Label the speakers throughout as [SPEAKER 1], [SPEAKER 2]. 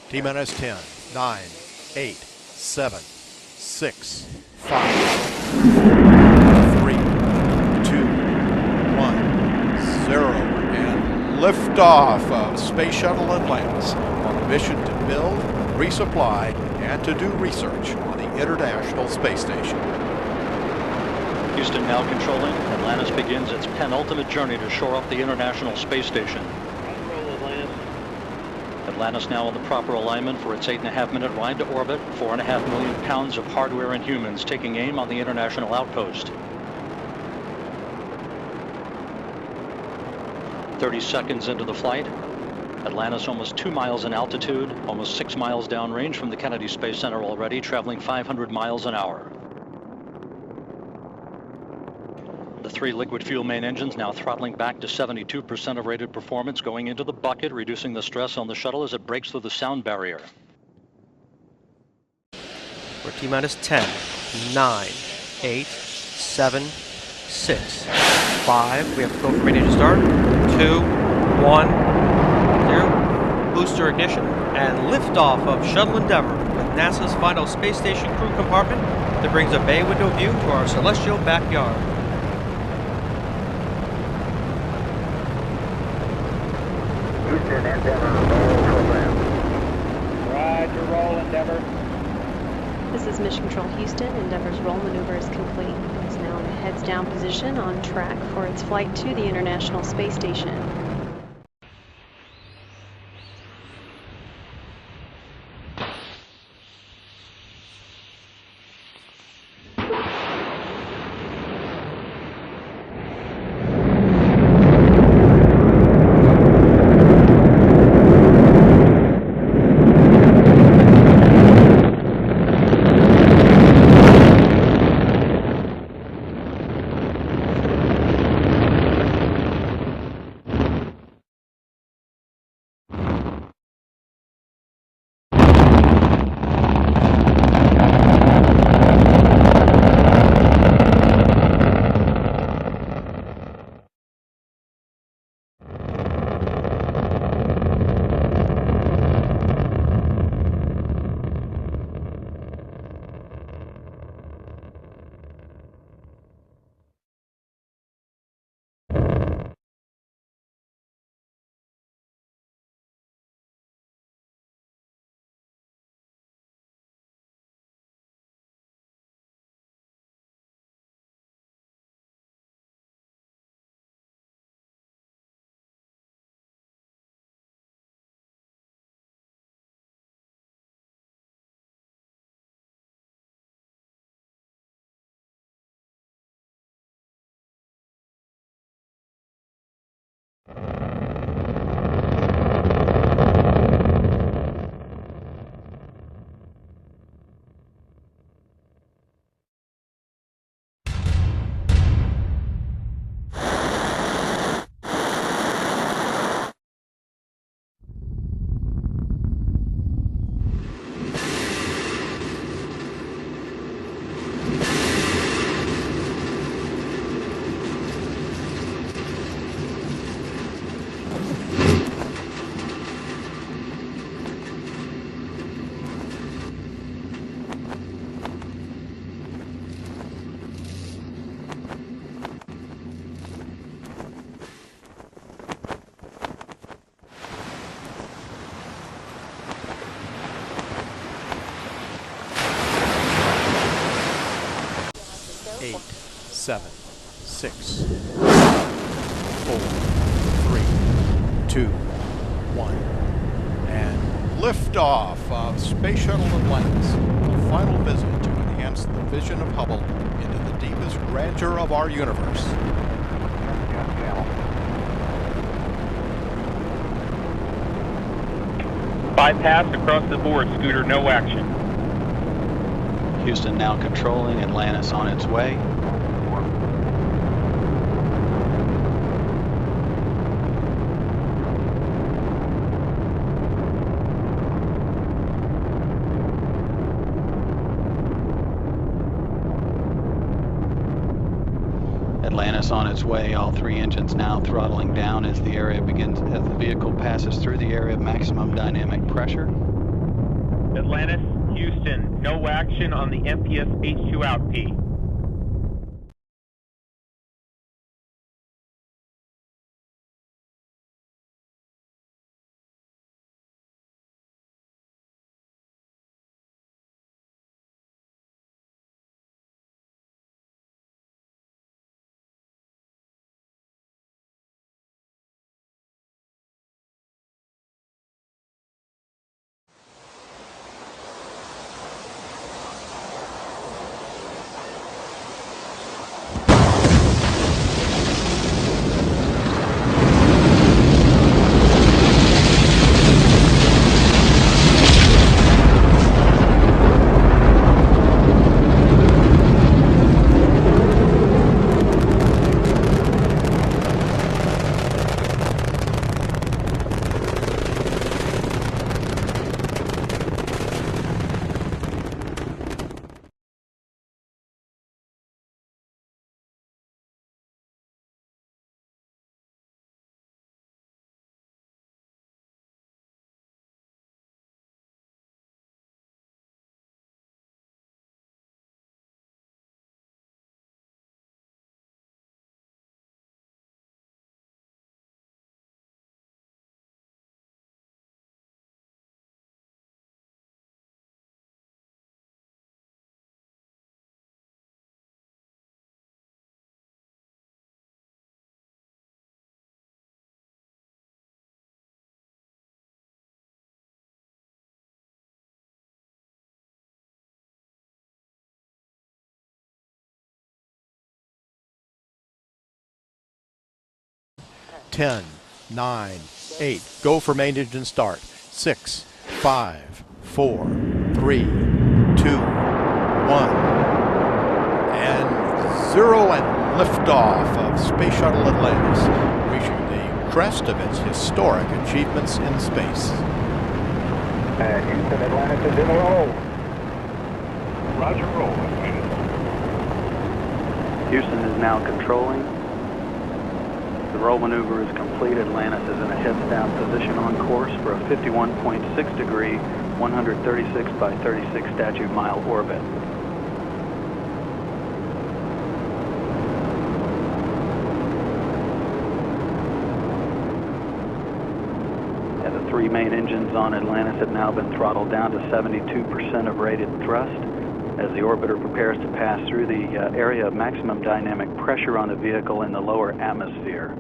[SPEAKER 1] T-minus 10, 9, 8, 7, 6, 5, 3, 2, 1, 0, and liftoff of Space Shuttle Atlantis on a mission to build, resupply, and to do research on the International Space Station.
[SPEAKER 2] Houston now controlling. Atlantis begins its penultimate journey to shore up the International Space Station. Atlantis now in the proper alignment for its 8.5-minute ride to orbit, 4.5 million pounds of hardware and humans taking aim on the International Outpost. 30 seconds into the flight, Atlantis almost 2 miles in altitude, almost 6 miles downrange from the Kennedy Space Center already, traveling 500 miles an hour. The 3 liquid fuel main engines now throttling back to 72% of rated performance, going into the bucket, reducing the stress on the shuttle as it breaks through the sound barrier.
[SPEAKER 3] We're T-minus 10, 9, 8, 7, 6, 5. We have to go for main engine start. 2, 1, 0. Booster ignition and liftoff of Shuttle Endeavour with NASA's final space station crew compartment that brings a bay window view to our celestial backyard.
[SPEAKER 4] Houston, Endeavour, roll program. Roger, roll, Endeavour.
[SPEAKER 5] This is Mission Control Houston. Endeavour's roll maneuver is complete. It is now in a heads-down position on track for its flight to the International Space Station.
[SPEAKER 1] Eight, 7, 6, 5, 4, 3, 2, 1, and liftoff of Space Shuttle Atlantis, a final visit to enhance the vision of Hubble into the deepest grandeur of our universe.
[SPEAKER 6] Bypass across the board, Scooter, no action.
[SPEAKER 2] Houston now controlling. Atlantis on its way. Atlantis on its way, all 3 engines now throttling down as the vehicle passes through the area of maximum dynamic pressure.
[SPEAKER 6] Atlantis, Houston, no action on the MPS H2 out P.
[SPEAKER 1] Ten, 9, 8. Go for main engine start. 6, 5, 4, 3, 2, 1. And 0 and liftoff of Space Shuttle Atlantis, reaching the crest of its historic achievements in space.
[SPEAKER 4] Houston, Atlantis is in a roll.
[SPEAKER 6] Roger, roll, Atlantis.
[SPEAKER 7] Houston is now controlling. The roll maneuver is complete. Atlantis is in a heads-down position on course for a 51.6 degree, 136 by 36 statute mile orbit. The three main engines on Atlantis have now been throttled down to 72% of rated thrust as the orbiter prepares to pass through the area of maximum dynamic pressure on the vehicle in the lower atmosphere.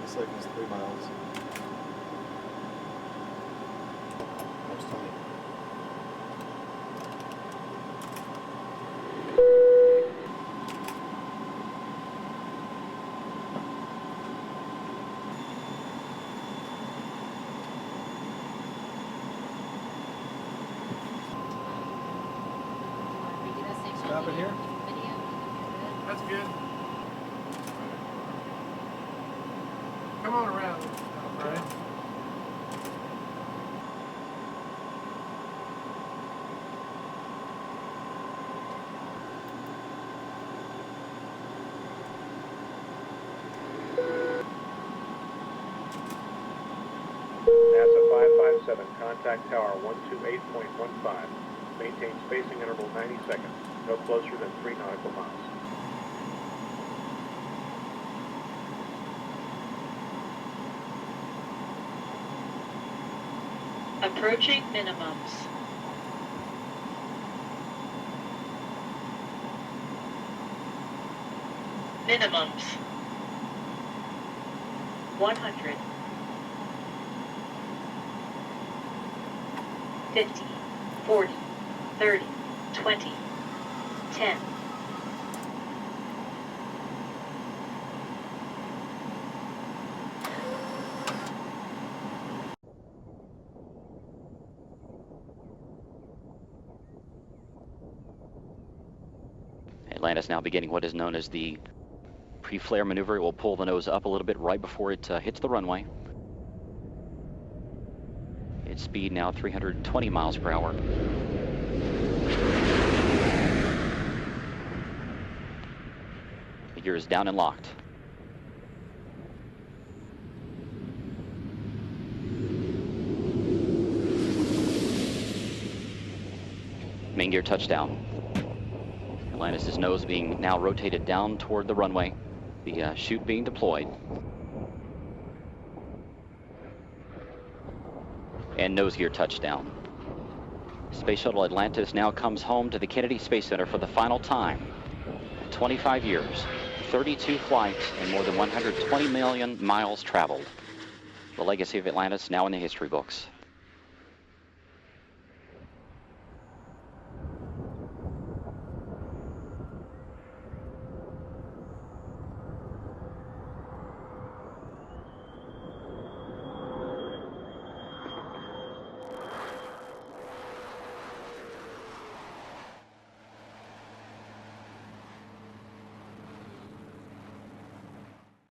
[SPEAKER 8] Seconds, 3 miles. Next time. Stop it here?
[SPEAKER 9] That's good. Come on around. All right.
[SPEAKER 10] NASA 557, contact tower 128.15. Maintain spacing interval 90 seconds. No closer than 3 nautical miles.
[SPEAKER 11] Approaching minimums. Minimums. 100. 50, 40, 30, 20, 10.
[SPEAKER 2] Atlantis now beginning what is known as the pre-flare maneuver. It will pull the nose up a little bit right before it hits the runway. Its speed now 320 miles per hour. The gear is down and locked.
[SPEAKER 12] Main gear touchdown. Atlantis' nose being now rotated down toward the runway. The chute being deployed. And nose gear touchdown. Space Shuttle Atlantis now comes home to the Kennedy Space Center for the final time. 25 years, 32 flights, and more than 120 million miles traveled. The legacy of Atlantis now in the history books.